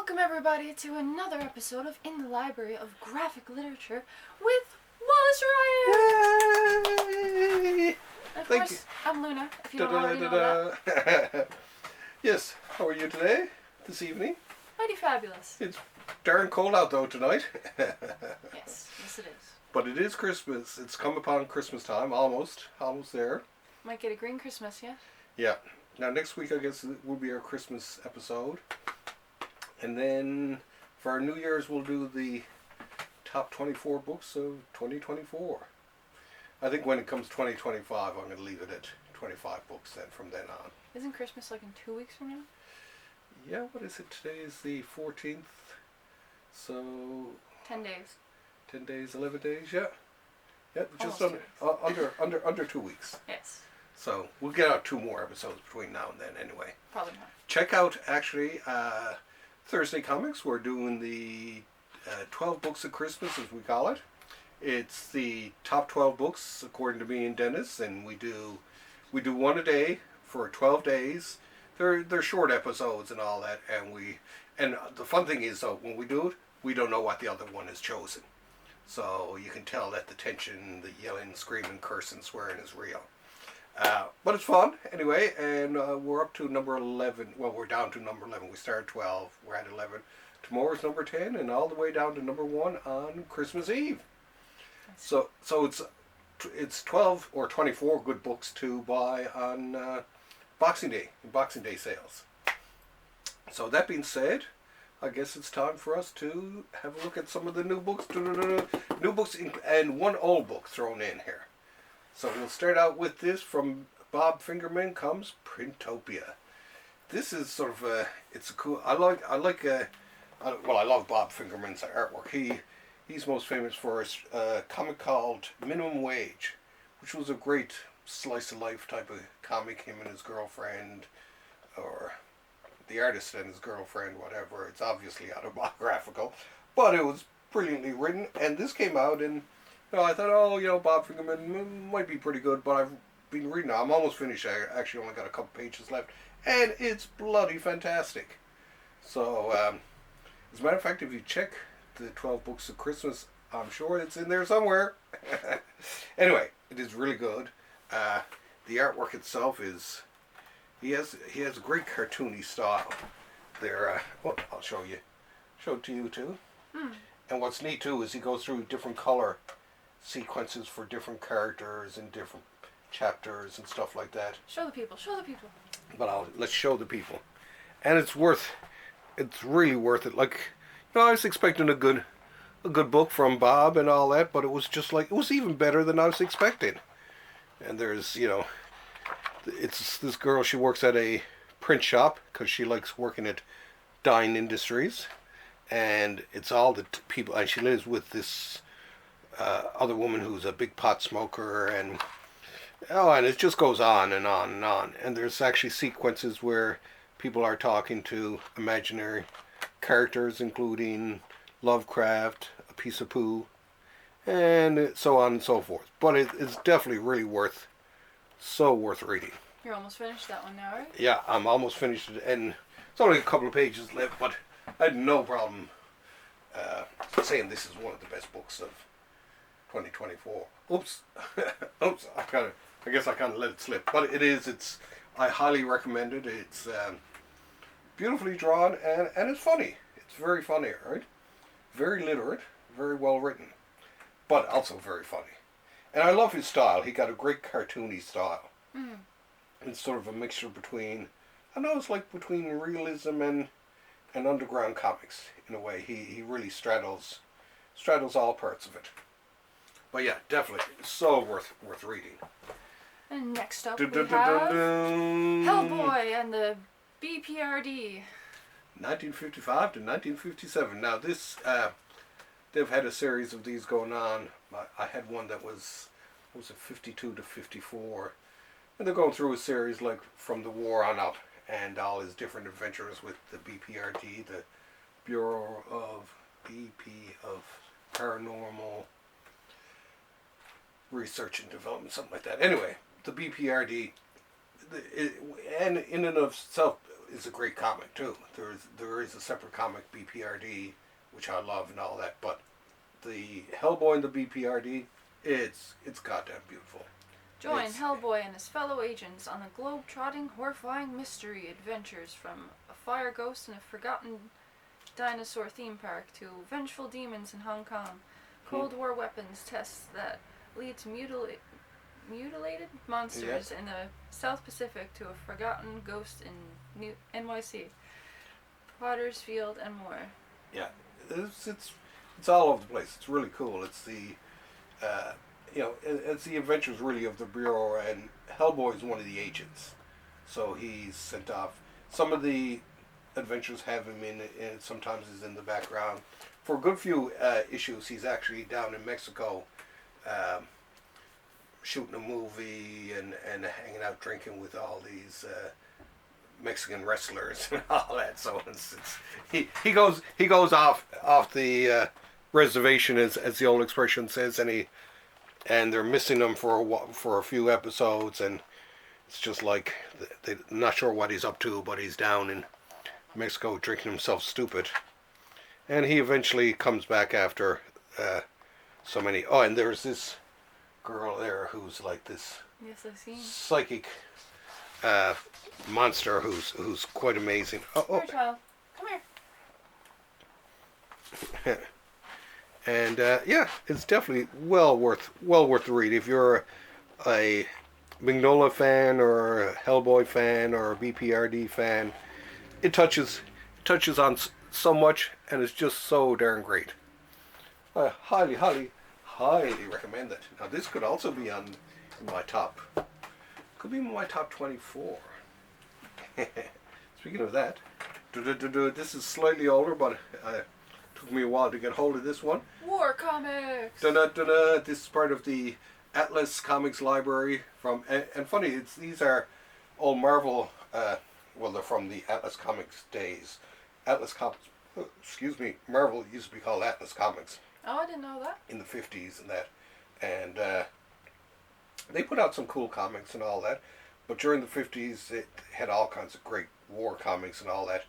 Welcome everybody to another episode of In the Library of Graphic Literature with Wallace Ryan! Yay! And of Thank course, you. I'm Luna, if you don't already know that. Yes, how are you today, this evening? Mighty fabulous. It's darn cold out though tonight. Yes, yes it is. But it is Christmas. It's come upon Christmas time, almost there. Might get a green Christmas, yeah? Yeah. Now next week I guess will be our Christmas episode. And then for our New Year's we'll do the top 24 books of 2024. I think when it comes 2025 I'm going to leave it at 25 books then from then on. Isn't Christmas like in 2 weeks from now? Yeah, what is it? Today is the 14th. So 10 days. 10 days, 11 days, yeah. Yeah, just Almost under 2 weeks. Yes. So we'll get out 2 more episodes between now and then anyway. Probably not. Check out actually Thursday Comics. We're doing the 12 books of Christmas as we call it. It's the top 12 books according to me and Dennis, and we do one a day for 12 days. They're short episodes and all that, and the fun thing is though, when we do it, we don't know what the other one has chosen. So you can tell that the tension, the yelling, screaming, cursing, swearing is real. But it's fun anyway, and we're up to number 11. Well, we're down to number 11. We started 12. We're at 11. Tomorrow's number 10, and all the way down to number 1 on Christmas Eve. So it's 12 or 24 good books to buy on Boxing Day sales. So that being said, I guess it's time for us to have a look at some of the new books. New books and one old book thrown in here. So we'll start out with this from Bob Fingerman comes Printopia. This is sort of it's a cool. I love Bob Fingerman's artwork. He's most famous for a comic called Minimum Wage, which was a great slice of life type of comic. Him and his girlfriend, or the artist and his girlfriend, whatever. It's obviously autobiographical, but it was brilliantly written. And this came out, and I thought, Bob Fingerman might be pretty good. But I've been reading it. I'm almost finished. I actually only got a couple pages left, and it's bloody fantastic. So, as a matter of fact, if you check the 12 books of Christmas, I'm sure it's in there somewhere. Anyway, it is really good. The artwork itself is, he has a great cartoony style. There, I'll show it to you too. And what's neat too is he goes through different color sequences for different characters and different chapters and stuff like that. Show the people. But let's show the people, and it's really worth it. Like, I was expecting a good book from Bob and all that, but it was just like, it was even better than I was expecting. And there's, it's this girl, she works at a print shop because she likes working at Dine Industries, and it's all the people, and she lives with this other woman who's a big pot smoker, and it just goes on and on and on. And there's actually sequences where people are talking to imaginary characters, including Lovecraft, a piece of poo, and so on and so forth. But it's definitely really worth reading. You're almost finished that one now, right? Yeah, I'm almost finished it, and it's only a couple of pages left, but I had no problem saying this is one of the best books of 2024. Oops. I guess I kind of let it slip, but I highly recommend it. It's beautifully drawn, and it's funny. It's very funny, right? Very literate, very well written, but also very funny. And I love his style. He got a great cartoony style. It's sort of a mixture between, it's like between realism and underground comics in a way. He really straddles all parts of it. But yeah, definitely so worth reading. And next up we have Hellboy and the BPRD. 1955 to 1957. Now this, they've had a series of these going on. I had one that was 52 to 54. And they're going through a series like from the war on up, and all his different adventures with the BPRD, the Bureau of Paranormal Research and Development, something like that. Anyway, the BPRD, and in and of itself, is a great comic too. There is a separate comic, BPRD, which I love and all that, but the Hellboy and the BPRD, it's goddamn beautiful. Join Hellboy and his fellow agents on the globe-trotting, horrifying mystery adventures from a fire ghost in a forgotten dinosaur theme park to vengeful demons in Hong Kong, Cold War weapons tests that lead to mutilated monsters in the South Pacific to a forgotten ghost in NYC, Potter's Field, and more. Yeah, it's all over the place. It's really cool. It's the it's the adventures really of the Bureau, and Hellboy is one of the agents. So he's sent off. Some of the adventures have him in it, and sometimes he's in the background. For a good few issues, he's actually down in Mexico shooting a movie and hanging out drinking with all these Mexican wrestlers and all that. So he goes off the reservation, as the old expression says, and they're missing him for a few episodes, and it's just like they're not sure what he's up to, but he's down in Mexico drinking himself stupid, and he eventually comes back after so many. Oh, and there's this girl there who's like this psychic monster who's quite amazing. Come here, child. Come here. And it's definitely well worth the read if you're a Mignola fan or a Hellboy fan or a BPRD fan. It touches on so much, and it's just so darn great. I highly recommend it. Now this could also be in my top. Could be in my top 24. Speaking of that, this is slightly older, but took me a while to get hold of this one. War Comics! This is part of the Atlas Comics library and funny, these are all Marvel, they're from the Atlas Comics days. Marvel used to be called Atlas Comics. Oh, I didn't know that. In the 50s and that. And they put out some cool comics and all that. But during the 50s, it had all kinds of great war comics and all that.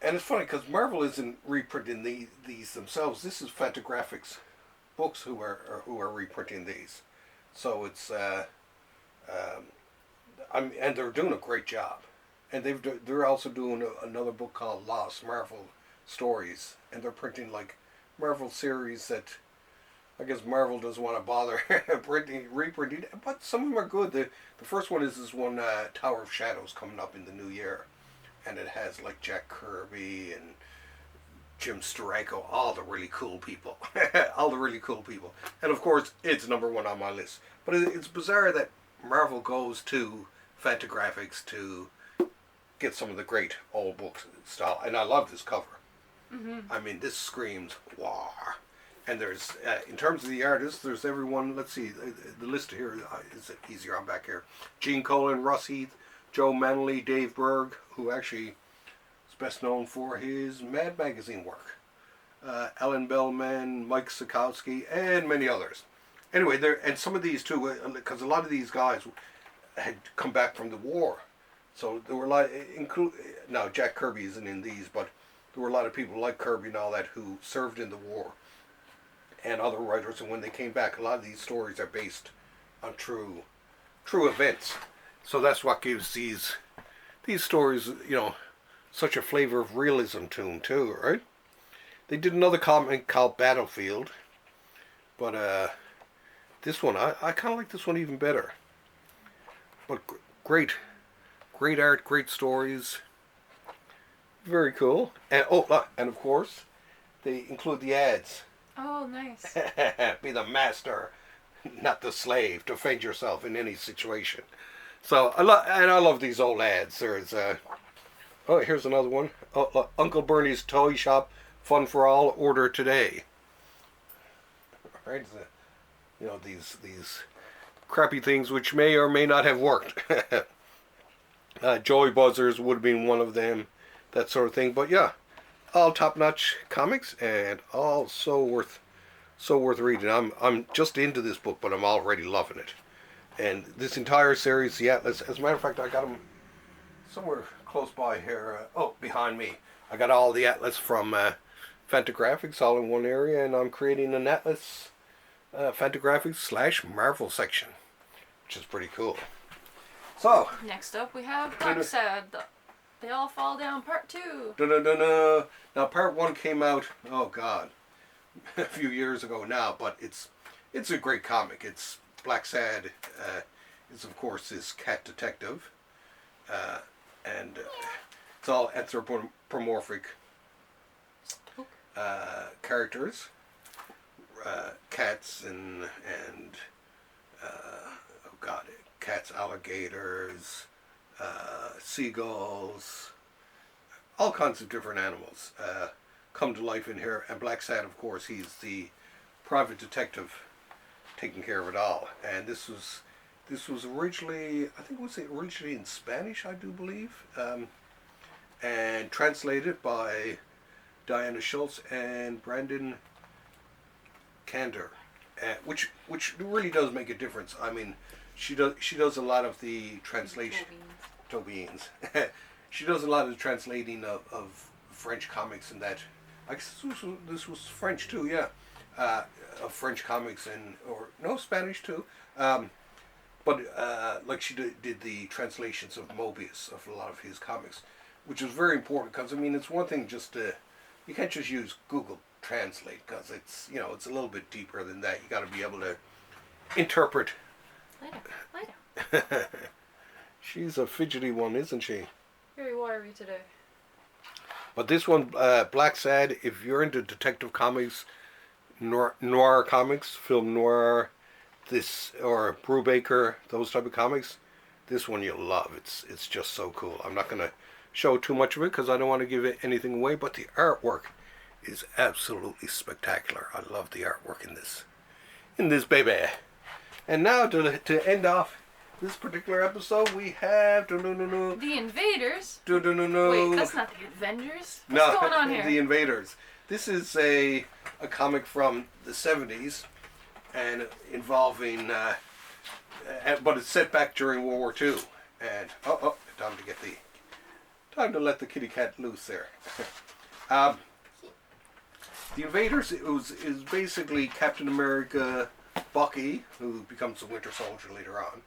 And it's funny because Marvel isn't reprinting these themselves. This is Fantagraphics books who are reprinting these. So it's and they're doing a great job. And they're also doing another book called Lost Marvel Stories, and they're printing like Marvel series that I guess Marvel doesn't want to bother reprinting, but some of them are good. The first one is this one Tower of Shadows coming up in the new year. And it has like Jack Kirby and Jim Steranko, all the really cool people. And of course, it's number one on my list. But it's bizarre that Marvel goes to Fantagraphics to get some of the great old books style. And I love this cover. Mm-hmm. I mean, this screams war. And there's, in terms of the artists, there's everyone, let's see, the list here is easier on back here. Gene Colan, Russ Heath, Joe Manley, Dave Berg, who actually is best known for his Mad Magazine work. Alan Bellman, Mike Sikowski, and many others. Anyway, and some of these too, because a lot of these guys had come back from the war. So there were a lot, now Jack Kirby isn't in these, but there were a lot of people like Kirby and all that who served in the war. And other writers, and when they came back, a lot of these stories are based on true events. So that's what gives these stories, such a flavor of realism to them too, right? They did another comic called Battlefield, but this one, I kind of like this one even better. But great art, great stories, very cool. And and of course, they include the ads. Oh, nice. Be the master, not the slave. Defend yourself in any situation. So I love these old ads. There's here's another one. Look, Uncle Bernie's Toy Shop, fun for all. Order today. Right? These crappy things which may or may not have worked. Joy Buzzers would have been one of them, that sort of thing. But yeah, all top-notch comics and all so worth reading. I'm just into this book, but I'm already loving it. And this entire series, the Atlas, as a matter of fact, I got them somewhere close by here. Behind me. I got all the atlas from Fantagraphics all in one area, and I'm creating an atlas Fantagraphics / Marvel section, which is pretty cool. So next up we have Blacksad. They All Fall Down Part 2. Now Part 1 came out, oh God, a few years ago now, but it's a great comic. It's Blacksad is of course this cat detective, and it's all anthropomorphic characters, cats and oh God, cats, alligators, seagulls, all kinds of different animals come to life in here. And Blacksad, of course, he's the private detective taking care of it all. And this was originally, I think it was originally in Spanish, I do believe, and translated by Diana Schultz and Brandon Kander, which really does make a difference. I mean, she does a lot of the translation. Tobians. She does a lot of the translating of French comics, and that. I guess this was French too, yeah. Of French comics or Spanish too. But like she did the translations of Mobius of a lot of his comics, which is very important because I mean it's one thing just to, you can't just use Google Translate because it's it's a little bit deeper than that. You got to be able to interpret. Lyla. She's a fidgety one, isn't she? Very wiry today. But this one, Blacksad, if you're into detective comics, noir comics, film noir, or Brubaker, those type of comics, this one you'll love. It's just so cool. I'm not going to show too much of it because I don't want to give it anything away, but the artwork is absolutely spectacular. I love the artwork in this baby. And now to end off this particular episode, we have the Invaders. Wait, that's not the Avengers. What's going on here? The Invaders. This is a comic from the 70s, and involving, but it's set back during World War II. And time to let the kitty cat loose there. The Invaders is basically Captain America, Bucky, who becomes the Winter Soldier later on.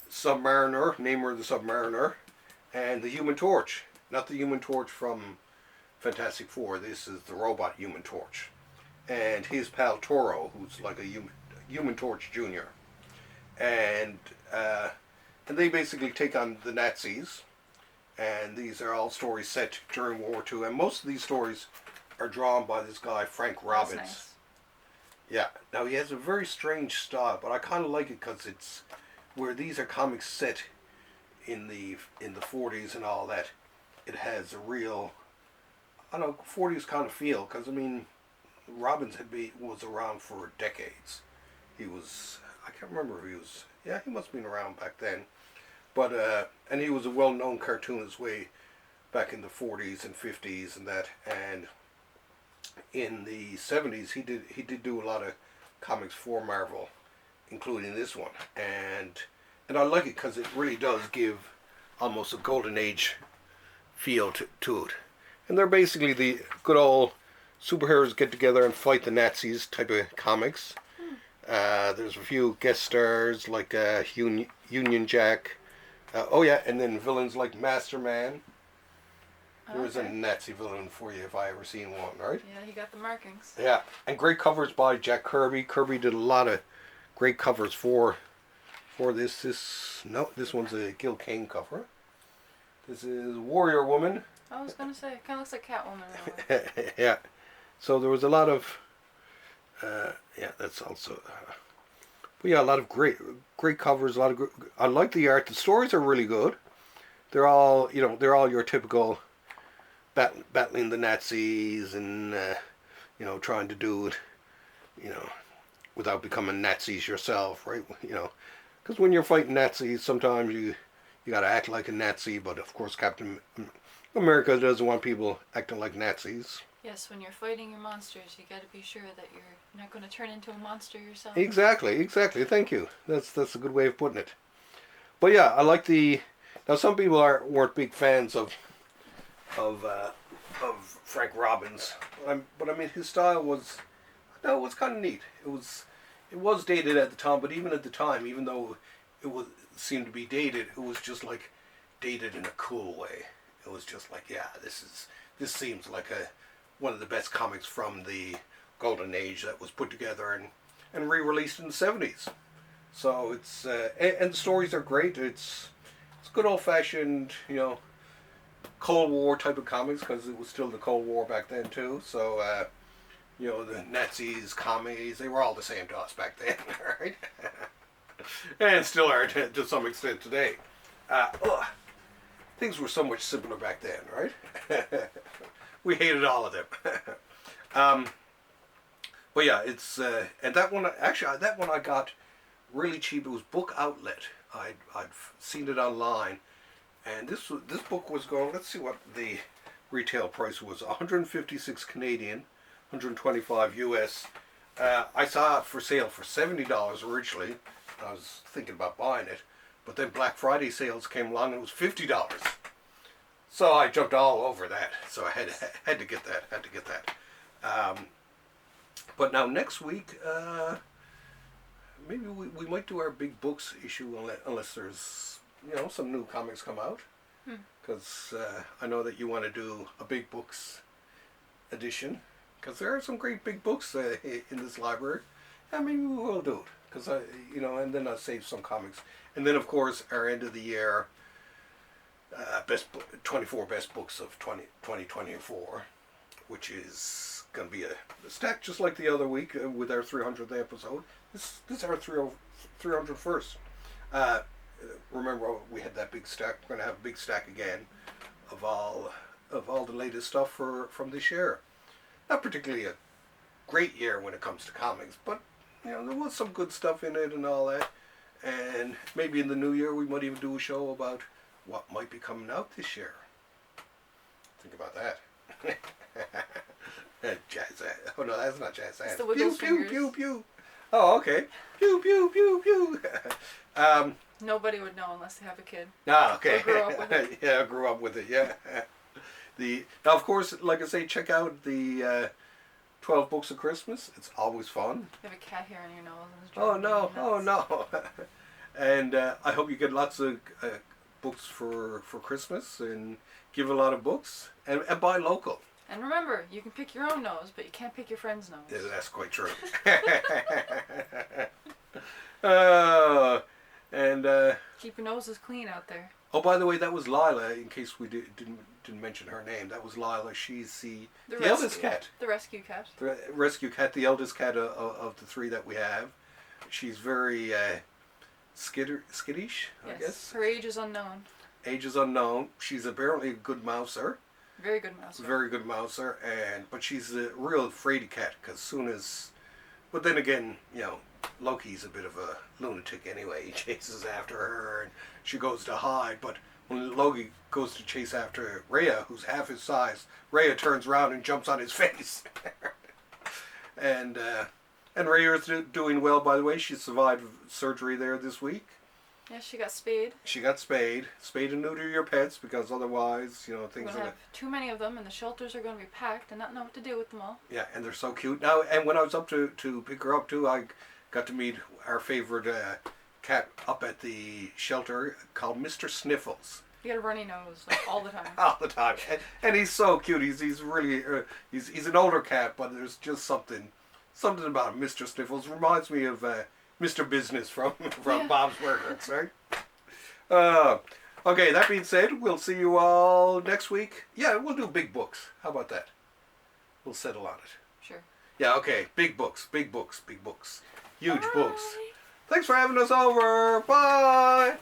Submariner, Namor the Submariner, and the Human Torch. Not the Human Torch from Fantastic Four. This is the robot Human Torch. And his pal Toro, who's like a Human Torch Jr. And they basically take on the Nazis. And these are all stories set during World War II. And most of these stories are drawn by this guy, Frank Robbins. That's nice. Yeah, now he has a very strange style, but I kind of like it because it's where these are comics set in the 40s and all that. It has a real, 40s kind of feel because I mean, Robbins was around for decades. He was, I can't remember if he was, yeah, he must have been around back then, but and he was a well-known cartoonist way back in the 40s and 50s and that, and in the 70s he did do a lot of comics for Marvel, including this one, and I like it because it really does give almost a golden age feel to it. And they're basically the good old superheroes get together and fight the Nazis type of comics. There's a few guest stars like Union Jack, and then villains like Master Man. There's a Nazi villain for you if I ever seen one, right? Yeah, he got the markings. Yeah, and great covers by Jack Kirby. Kirby did a lot of great covers for this. This one's a Gil Kane cover. This is Warrior Woman. I was gonna say, it kind of looks like Catwoman. Yeah, so there was a lot of, that's also, but yeah, a lot of great covers. A lot of I like the art. The stories are really good. They're all your typical battling the Nazis and trying to do it, without becoming Nazis yourself, right? Because when you're fighting Nazis, sometimes you got to act like a Nazi, but of course Captain America doesn't want people acting like Nazis. Yes, when you're fighting your monsters, you got to be sure that you're not going to turn into a monster yourself. Exactly. Thank you. That's a good way of putting it. But yeah, I like the Now, some people weren't big fans of Frank Robbins, but I mean his style was kind of neat. It was dated at the time, but even at the time, even though seemed to be dated, it was just like dated in a cool way. It was just like, yeah, this seems like one of the best comics from the golden age that was put together and re-released in the 70s. So it's and the stories are great. It's good old fashioned, Cold War type of comics, because it was still the Cold War back then too. So the Nazis, commies, they were all the same to us back then, right? And still are to some extent today. Things were so much simpler back then, right? We hated all of them. But yeah, it's and that one I got really cheap. It was Book Outlet. I'd seen it online, and this book was going. Let's see what the retail price was. 156 Canadian, 125 US. I saw it for sale for $70 originally. I was thinking about buying it, but then Black Friday sales came along and it was $50. So I jumped all over that. So I had to get that. But now next week, maybe we might do our big books issue unless there's some new comics come out. Because I know that you want to do a big books edition. Because there are some great big books in this library. And maybe we will do it. Because and then I'll save some comics. And then of course our end of the year 24 best books of 2024, which is going to be a stack just like the other week with our 300th episode. This is our 301st. Remember we had that big stack. We're going to have a big stack again of all the latest stuff from this year. Not particularly a great year when it comes to comics, but there was some good stuff in it and all that. And maybe in the new year we might even do a show about what might be coming out this year. Think about that. Jazz. Oh no, that's not jazz. It's the wiggle fingers. Pew, pew, pew. Oh, okay. Pew, pew, pew, pew. Nobody would know unless they have a kid. Ah, okay. Or grew up with it. Yeah, I grew up with it. Yeah. Now, of course, like I say, check out the 12 Books of Christmas. It's always fun. You have a cat hair on your nose. And it's Oh driving no! me nuts. Oh no! And I hope you get lots of books for Christmas and give a lot of books and buy local. And remember, you can pick your own nose, but you can't pick your friend's nose. Yeah, that's quite true. Keep your noses clean out there. Oh, by the way, that was Lyla. In case we didn't mention her name, that was Lyla. She's the eldest cat. The rescue cat. The rescue cat, the eldest cat of the three that we have. She's very skittish, I guess. Her age is unknown. Age is unknown. She's apparently a good mouser. Very good mouser. Very good mouser, but she's a real fraidy cat. Because soon as, but then again, Loki's a bit of a lunatic anyway. He chases after her, and she goes to hide. But when Loki goes to chase after Rhea, who's half his size, Rhea turns around and jumps on his face. and Rhea is doing well, by the way. She survived surgery there this week. Yeah, she got spayed. She got spayed. Spayed and neuter your pets, because otherwise, things We're going to have too many of them, and the shelters are going to be packed and not know what to do with them all. Yeah, and they're so cute. Now, and when I was up to pick her up too, I got to meet our favorite cat up at the shelter called Mr. Sniffles. You got a runny nose all the time. All the time, and he's so cute. He's really he's an older cat, but there's just something about him. Mr. Sniffles reminds me of Mr. Business from Bob's Burgers, right? Okay, that being said, we'll see you all next week. Yeah, we'll do big books. How about that? We'll settle on it. Sure. Yeah, okay. Big books, big books, big books. Huge Bye. books. Thanks for having us over. Bye.